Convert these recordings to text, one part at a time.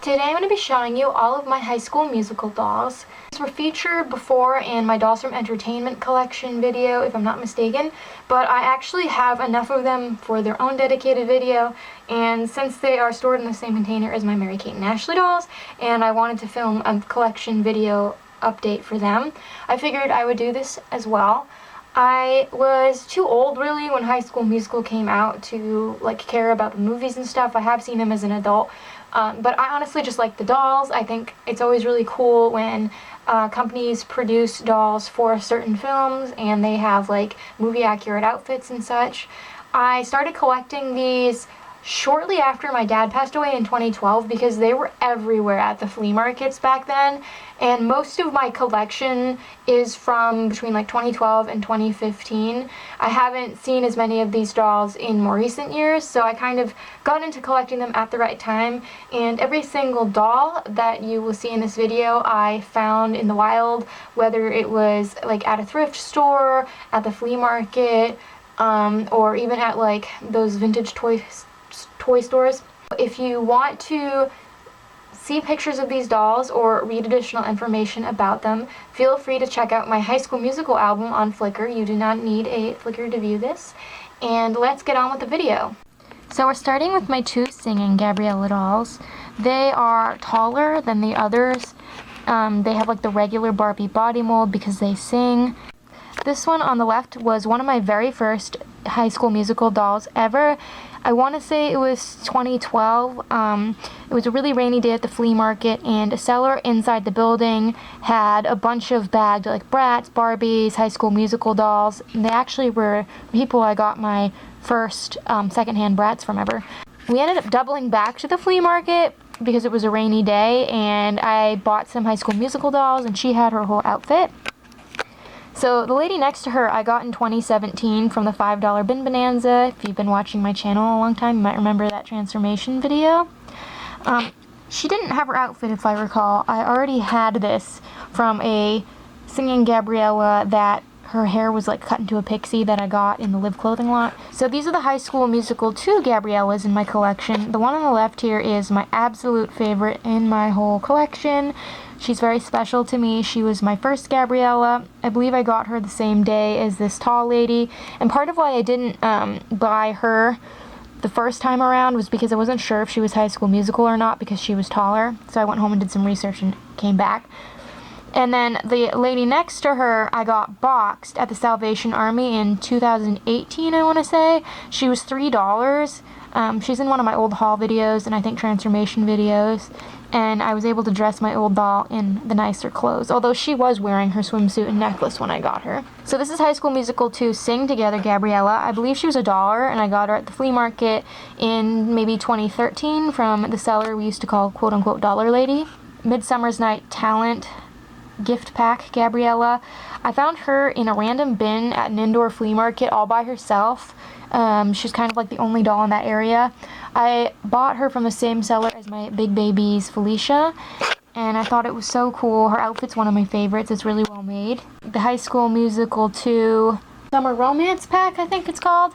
Today I'm going to be showing you all of my High School Musical dolls. These were featured before in my Dolls from Entertainment collection video, if I'm not mistaken, but I actually have enough of them for their own dedicated video, and since they are stored in the same container as my Mary-Kate and Ashley dolls, and I wanted to film a collection video update for them, I figured I would do this as well. I was too old really when High School Musical came out to care about the movies and stuff. I have seen them as an adult, but I honestly just like the dolls. I think it's always really cool when companies produce dolls for certain films and they have movie accurate outfits and such. I started collecting these shortly after my dad passed away in 2012 because they were everywhere at the flea markets back then, and most of my collection is from between 2012 and 2015. I haven't seen as many of these dolls in more recent years, so I kind of got into collecting them at the right time, and every single doll that you will see in this video I found in the wild, whether it was at a thrift store, at the flea market, or even at those vintage toy stores. If you want to see pictures of these dolls or read additional information about them, feel free to check out my High School Musical album on Flickr. You do not need a Flickr to view this. And let's get on with the video. So we're starting with my two singing Gabriella dolls. They are taller than the others. They have the regular Barbie body mold because they sing. This one on the left was one of my very first High School Musical dolls ever. I want to say it was 2012. It was a really rainy day at the flea market, and a seller inside the building had a bunch of bagged Bratz, Barbies, High School Musical dolls. And they actually were people I got my first secondhand Bratz from ever. We ended up doubling back to the flea market because it was a rainy day, and I bought some High School Musical dolls, and she had her whole outfit. So the lady next to her I got in 2017 from the $5 bin bonanza. If you've been watching my channel a long time, you might remember that transformation video. She didn't have her outfit, if I recall. I already had this from a singing Gabriella that her hair was cut into a pixie that I got in the Live clothing lot. So these are the High School Musical 2 Gabriellas in my collection. The one on the left here is my absolute favorite in my whole collection. She's very special to me. She was my first Gabriella. I believe I got her the same day as this tall lady. And part of why I didn't buy her the first time around was because I wasn't sure if she was High School Musical or not because she was taller. So I went home and did some research and came back. And then the lady next to her I got boxed at the Salvation Army in 2018, I want to say. She was $3. She's in one of my old haul videos and I think transformation videos. And I was able to dress my old doll in the nicer clothes, although she was wearing her swimsuit and necklace when I got her. So this is High School Musical 2 Sing Together Gabriella. I believe she was $1, and I got her at the flea market in maybe 2013 from the seller we used to call quote-unquote Dollar Lady. Midsummer's Night Talent gift pack Gabriella. I found her in a random bin at an indoor flea market all by herself. She's kind of the only doll in that area. I bought her from the same seller as my big baby's Felicia, and I thought it was so cool. Her outfit's one of my favorites. It's really well made. The High School Musical 2 Summer Romance pack, I think it's called.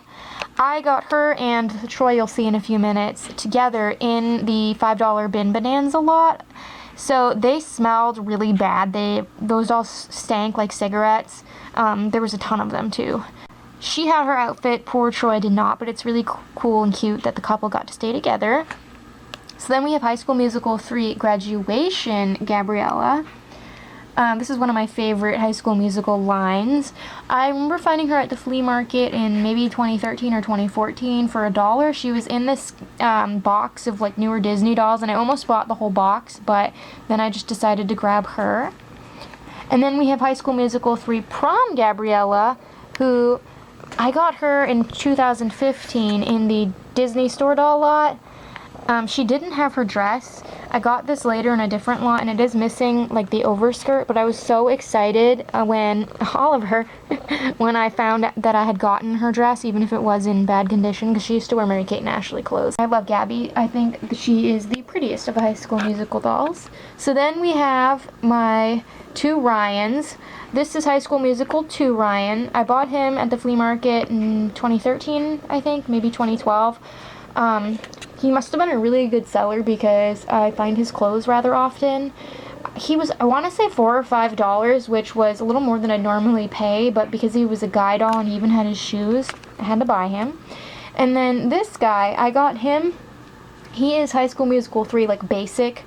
I got her and Troy, you'll see in a few minutes, together in the $5 bin bonanza lot. So they smelled really bad. Those dolls stank like cigarettes. There was a ton of them too. She had her outfit, poor Troy did not, but it's really cool and cute that the couple got to stay together. So then we have High School Musical 3 Graduation Gabriella. This is one of my favorite High School Musical lines. I remember finding her at the flea market in maybe 2013 or 2014 for $1. She was in this box of newer Disney dolls, and I almost bought the whole box, but then I just decided to grab her. And then we have High School Musical 3 Prom Gabriella, who I got her in 2015 in the Disney store doll lot. She didn't have her dress. I got this later in a different lot, and it is missing the overskirt, but I was so excited when when I found that I had gotten her dress, even if it was in bad condition, because she used to wear Mary-Kate and Ashley clothes. I love Gabby. I think she is the prettiest of the High School Musical dolls. So then we have my two Ryans. This is High School Musical 2 Ryan. I bought him at the flea market in 2013, I think, maybe 2012. He must have been a really good seller because I find his clothes rather often. He was, I want to say $4 or $5, which was a little more than I'd normally pay, but because he was a guy doll and he even had his shoes, I had to buy him. And then this guy, I got him, he is High School Musical 3, like basic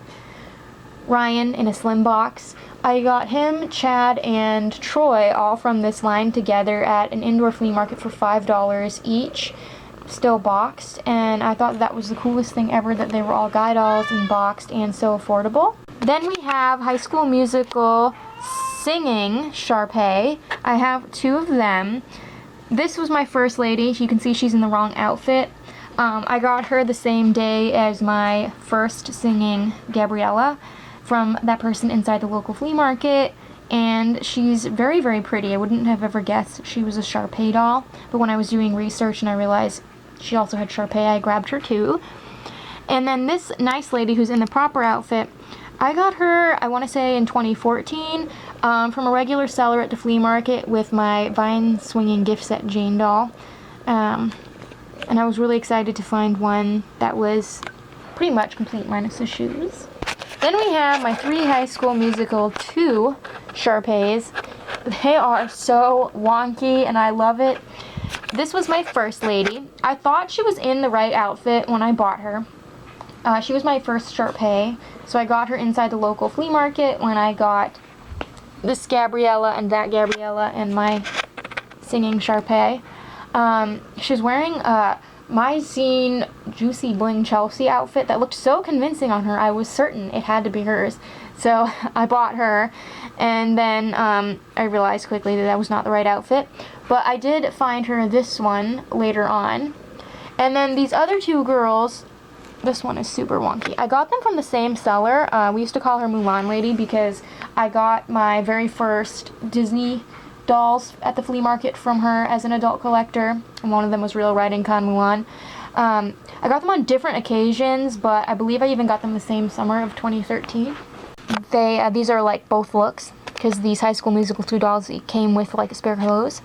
Ryan in a slim box. I got him, Chad, and Troy all from this line together at an indoor flea market for $5 each, still boxed, and I thought that was the coolest thing ever that they were all guy dolls and boxed and so affordable. Then we have High School Musical singing Sharpay. I have 2 of them. This was my first lady. You can see she's in the wrong outfit. I got her the same day as my first singing Gabriella from that person inside the local flea market, and she's very, very pretty. I wouldn't have ever guessed she was a Sharpay doll, but when I was doing research and I realized she also had Sharpay, I grabbed her too. And then this nice lady who's in the proper outfit, I got her, I want to say in 2014, from a regular seller at the flea market with my Vine Swinging Gift Set Jane doll. And I was really excited to find one that was pretty much complete minus the shoes. Then we have my 3 High School Musical 2 Sharpays. They are so wonky and I love it. This was my first lady. I thought she was in the right outfit when I bought her. She was my first Sharpay, so I got her inside the local flea market when I got this Gabriella and that Gabriella and my singing Sharpay. She's wearing my Scene Juicy Bling Chelsea outfit that looked so convincing on her. I was certain it had to be hers. So I bought her, and then I realized quickly that that was not the right outfit. But I did find her this one later on. And then these other 2 girls, this one is super wonky. I got them from the same seller. We used to call her Mulan Lady because I got my very first Disney dolls at the flea market from her as an adult collector, and one of them was Real Riding Con Mulan. I got them on different occasions, but I believe I even got them the same summer of 2013. These are like both looks, because these High School Musical 2 dolls came with like spare clothes.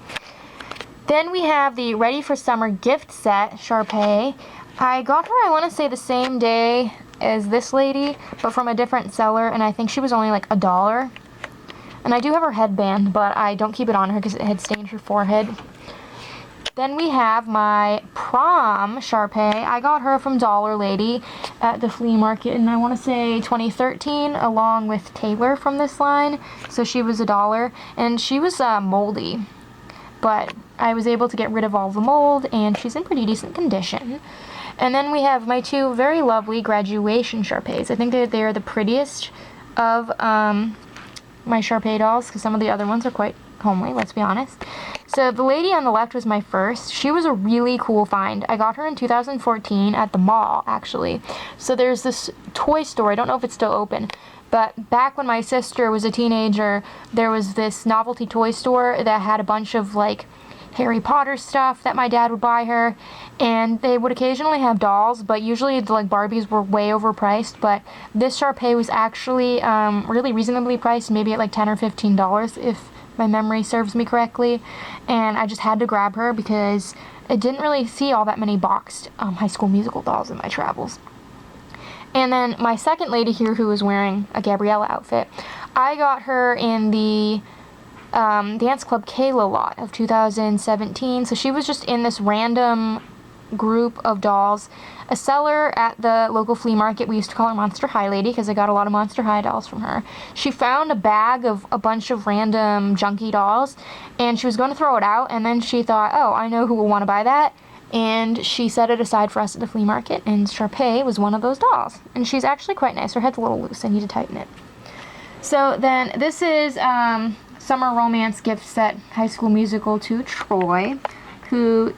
Then we have the Ready for Summer gift set Sharpay. I got her, I want to say, the same day as this lady, but from a different seller, and I think she was only like $1. And I do have her headband, but I don't keep it on her because it had stained her forehead. Then we have my prom Sharpay. I got her from Dollar Lady at the flea market in, I want to say, 2013, along with Taylor from this line. So she was $1, and she was moldy. But I was able to get rid of all the mold, and she's in pretty decent condition. And then we have my 2 very lovely graduation Sharpays. I think they are the prettiest of my Sharpay dolls, because some of the other ones are quite homely, let's be honest. So the lady on the left was my first. She was a really cool find. I got her in 2014 at the mall, actually. So there's this toy store, I don't know if it's still open, but back when my sister was a teenager, there was this novelty toy store that had a bunch of like Harry Potter stuff that my dad would buy her, and they would occasionally have dolls, but usually the like Barbies were way overpriced. But this Sharpay was actually really reasonably priced, maybe at like $10 or $15 if my memory serves me correctly, and I just had to grab her because I didn't really see all that many boxed High School Musical dolls in my travels. And then my second lady here, who was wearing a Gabriella outfit, I got her in the Dance Club Kayla lot of 2017. So she was just in this random group of dolls. A seller at the local flea market, we used to call her Monster High Lady because I got a lot of Monster High dolls from her. She found a bag of a bunch of random junky dolls, and she was going to throw it out, and then she thought, oh, I know who will want to buy that, and she set it aside for us at the flea market, and Sharpay was one of those dolls. And she's actually quite nice. Her head's a little loose. I need to tighten it. So then this is Summer Romance Gift Set High School Musical 2 Troy, who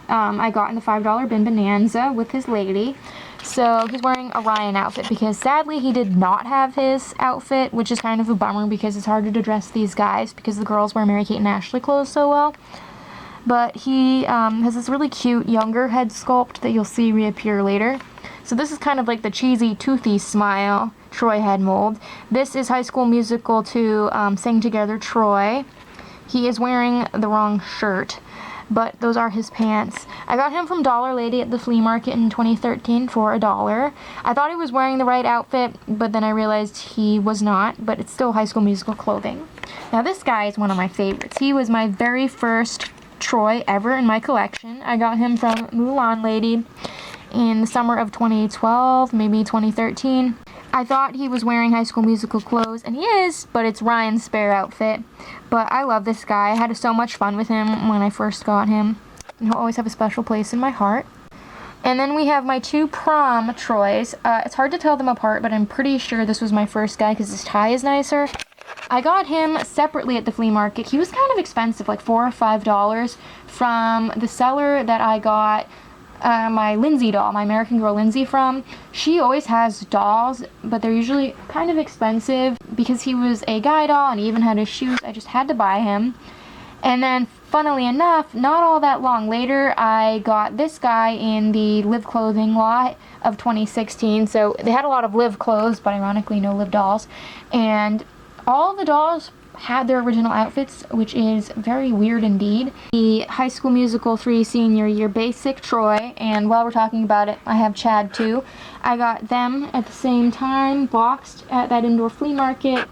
I got in the $5 bin bonanza with his lady. So he's wearing a Ryan outfit because sadly he did not have his outfit, which is kind of a bummer because it's harder to dress these guys because the girls wear Mary-Kate and Ashley clothes so well. But he has this really cute younger head sculpt that you'll see reappear later. So this is kind of like the cheesy, toothy smile Troy head mold. This is High School Musical 2 Sing Together Troy. He is wearing the wrong shirt. but those are his pants. I got him from Dollar Lady at the flea market in 2013 for $1. I thought he was wearing the right outfit, but then I realized he was not, but it's still High School Musical clothing. Now this guy is one of my favorites. He was my very first Troy ever in my collection. I got him from Mulan Lady in the summer of 2012, maybe 2013. I thought he was wearing High School Musical clothes, and he is, but it's Ryan's spare outfit. But I love this guy. I had so much fun with him when I first got him, and he'll always have a special place in my heart. And then we have my two prom Troys. It's hard to tell them apart, but I'm pretty sure this was my first guy because his tie is nicer. I got him separately at the flea market. He was kind of expensive, like $4 or $5 from the seller that I got my Lindsay doll, my American Girl Lindsay from. She always has dolls, but they're usually kind of expensive. Because he was a guy doll and he even had his shoes, I just had to buy him. And then, funnily enough, not all that long later, I got this guy in the Live clothing lot of 2016. So they had a lot of Live clothes, but ironically no Live dolls. And all the dolls had their original outfits, which is very weird indeed. The High School Musical 3 senior year basic Troy, and while we're talking about it, I have Chad too. I got them at the same time, boxed at that indoor flea market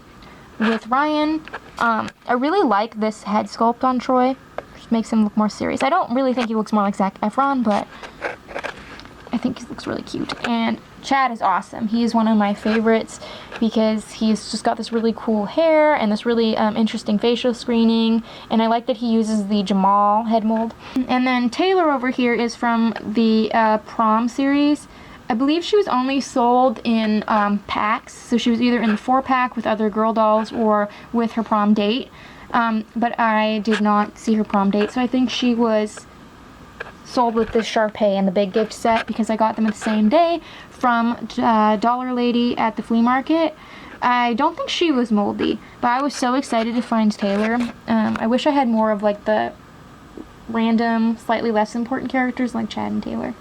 with Ryan. I really like this head sculpt on Troy, which makes him look more serious. I don't really think he looks more like Zac Efron, but I think he looks really cute. And Chad is awesome. He is one of my favorites because he's just got this really cool hair and this really interesting facial screening, and I like that he uses the Jamal head mold. And then Taylor over here is from the prom series. I believe she was only sold in packs, so she was either in the 4-pack with other girl dolls or with her prom date, but I did not see her prom date, so I think she was sold with this Sharpay and the big gift set because I got them the same day from Dollar Lady at the flea market. I don't think she was moldy, but I was so excited to find Taylor. I wish I had more of like the random, slightly less important characters like Chad and Taylor.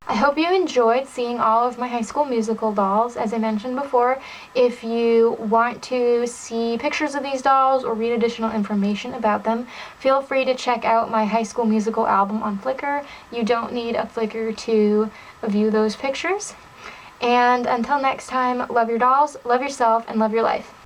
I hope you enjoyed seeing all of my High School Musical dolls. As I mentioned before, if you want to see pictures of these dolls or read additional information about them, feel free to check out my High School Musical album on Flickr. You don't need a Flickr to view those pictures. And until next time, love your dolls, love yourself, and love your life.